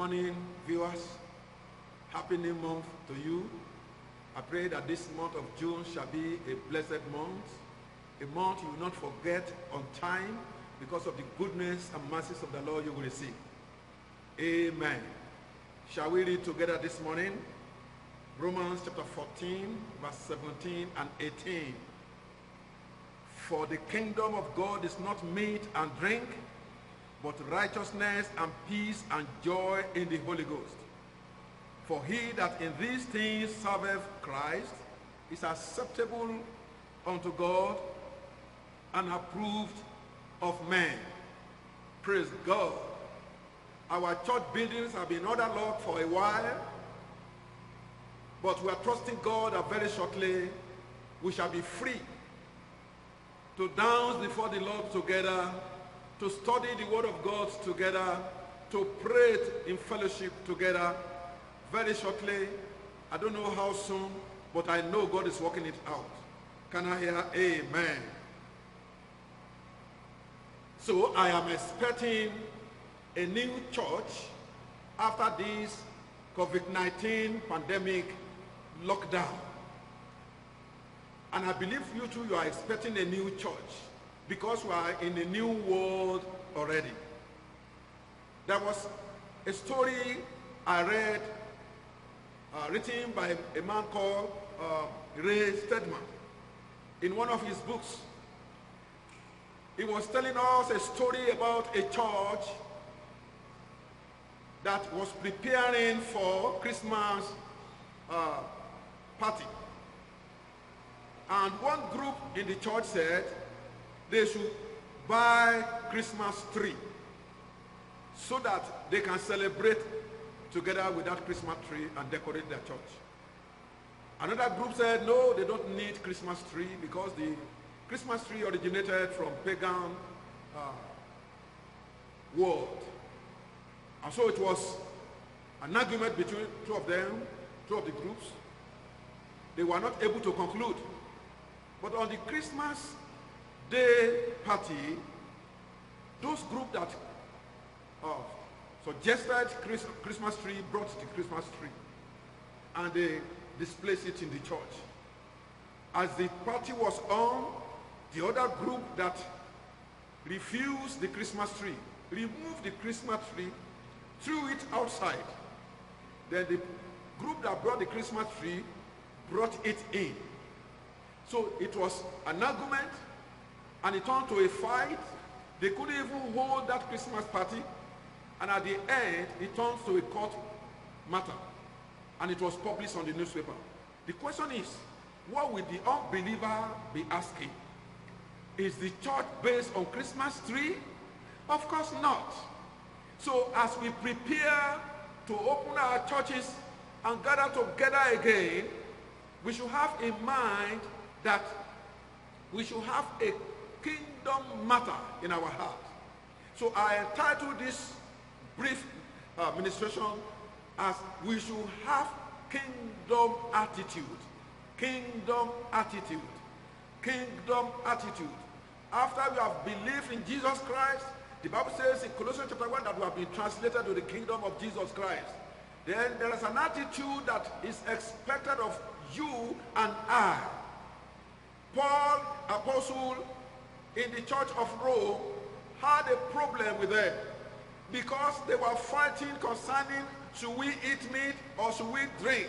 morning, viewers. Happy New Month to you. I pray that this month of June shall be a blessed month, a month you will not forget on time because of the goodness and mercies of the Lord you will receive. Amen. Shall we read together this morning? Romans chapter 14, verse 17 and 18. For the kingdom of God is not meat and drink, but righteousness and peace and joy in the Holy Ghost. For he that in these things serveth Christ is acceptable unto God and approved of men. Praise God. Our church buildings have been under lock for a while, but we are trusting God that very shortly we shall be free to dance before the Lord together, to study the Word of God together, to pray in fellowship together. Very shortly, I don't know how soon, but I know God is working it out. Can I hear amen? So I am expecting a new church after this COVID-19 pandemic lockdown. And I believe you too, you are expecting a new church because we are in a new world already. There was a story I read written by a man called Ray Stedman in one of his books. He was telling us a story about a church that was preparing for Christmas party. And one group in the church said they should buy Christmas tree so that they can celebrate together with that Christmas tree and decorate their church. Another group said no, they don't need Christmas tree because the Christmas tree originated from pagan world. And so it was an argument between two of them, two of the groups. They were not able to conclude. But on the Christmas Day party, those groups that suggested Christmas tree brought the Christmas tree and they displaced it in the church. As the party was on, the other group that refused the Christmas tree removed the Christmas tree, threw it outside. Then the group that brought the Christmas tree brought it in. So it was an argument and it turned to a fight. They couldn't even hold that Christmas party. And at the end, it turns to a court matter. And it was published on the newspaper. The question is, what will the unbeliever be asking? Is the church based on Christmas tree? Of course not. So as we prepare to open our churches and gather together again, we should have in mind that we should have a kingdom matter in our heart. So I entitled this brief ministration as we should have kingdom attitude. Kingdom attitude. Kingdom attitude. After we have believed in Jesus Christ, the Bible says in Colossians chapter 1 that we have been translated to the kingdom of Jesus Christ. Then there is an attitude that is expected of you and I. Paul, apostle in the church of Rome, had a problem with them because they were fighting concerning should we eat meat or should we drink.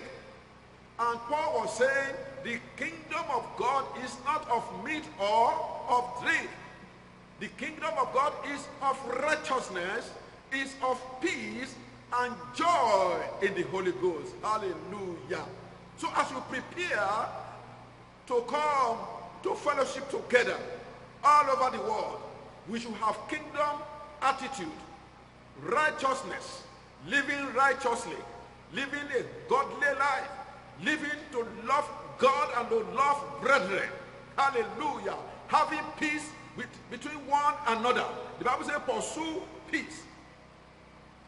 And Paul was saying the kingdom of God is not of meat or of drink. The kingdom of God is of righteousness, is of peace and joy in the Holy Ghost. Hallelujah. So as we prepare to come to fellowship together all over the world, we should have kingdom attitude, righteousness, living righteously, living a godly life, living to love God and to love brethren. Hallelujah. Having peace between one another. The Bible says pursue peace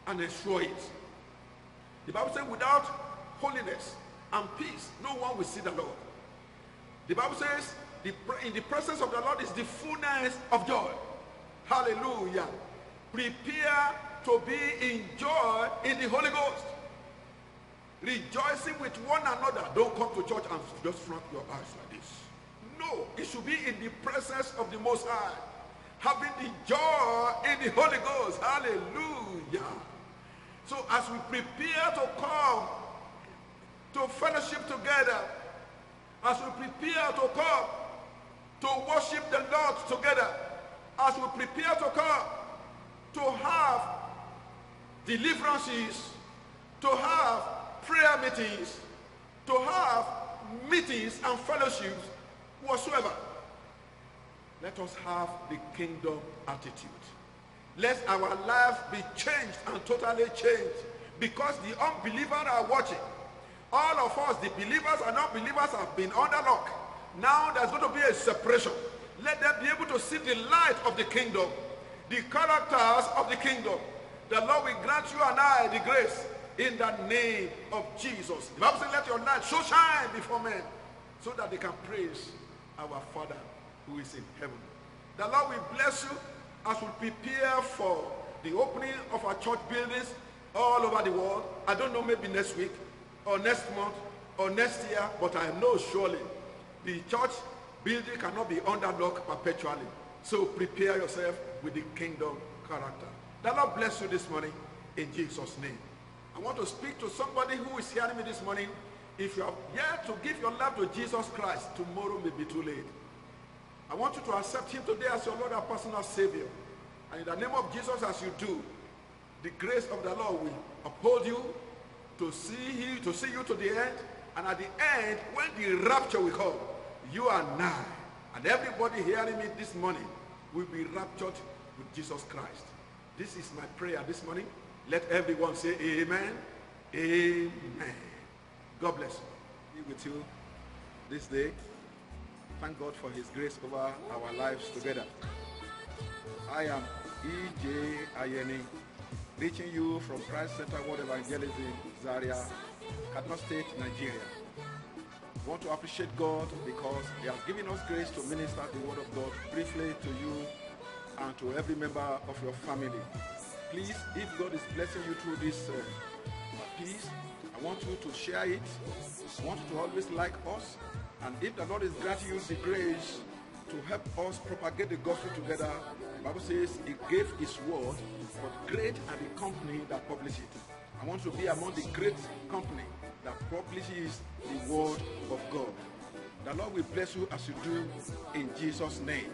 and ensure it. The Bible says without holiness and peace, no one will see the Lord. The Bible says in the presence of the Lord is the fullness of joy. Hallelujah. Prepare to be in joy in the Holy Ghost. Rejoicing with one another. Don't come to church and just flunk your eyes like this. No, it should be in the presence of the Most High. Having the joy in the Holy Ghost. Hallelujah. So as we prepare to come to fellowship together, as we prepare to come to worship the Lord together, as we prepare to come to have deliverances, to have prayer meetings, to have meetings and fellowships whatsoever, let us have the kingdom attitude. Let our life be changed and totally changed, because the unbelievers are watching. All of us, the believers and unbelievers, have been under lock. Now there's going to be a separation. Let them be able to see the light of the kingdom, the characters of the kingdom. The Lord will grant you and I the grace in the name of Jesus. The Bible says, let your light so shine before men, so that they can praise our Father who is in heaven. The Lord will bless you as we prepare for the opening of our church buildings all over the world. I don't know, maybe next week or next month or next year, but I know surely the church building cannot be under lock perpetually. So prepare yourself with the kingdom character. The Lord bless you this morning in Jesus' name. I want to speak to somebody who is hearing me this morning. If you have yet to give your life to Jesus Christ, tomorrow may be too late. I want you to accept him today as your Lord and personal Savior. And in the name of Jesus, as you do, the grace of the Lord will uphold you to see you to the end. And at the end, when the rapture will come, you and I, and everybody hearing me this morning, will be raptured with Jesus Christ. This is my prayer this morning. Let everyone say amen. Amen. God bless you. Be with you this day. Thank God for his grace over our lives together. I am E.J. Ayeni, reaching you from Christ Center World Evangelism, Zaria, Kaduna State, Nigeria. I want to appreciate God because he has given us grace to minister the word of God briefly to you and to every member of your family. Please, if God is blessing you through this piece, I want you to share it. I want you to always like us. And if the Lord is granting you the grace to help us propagate the gospel together, the Bible says he gave his word, but great are the company that publish it. I want to be among the great company that publishes the word of God. The Lord will bless you as you do in Jesus' name.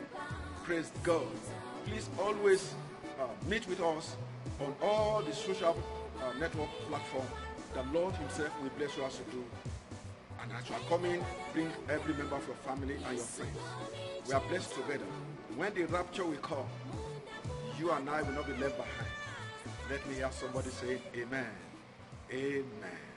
Praise God. Please always meet with us on all the social network platforms. The Lord himself will bless you as you do. And as you are coming, bring every member of your family and your friends. We are blessed together. When the rapture will come, you and I will not be left behind. Let me hear somebody say amen. Amen.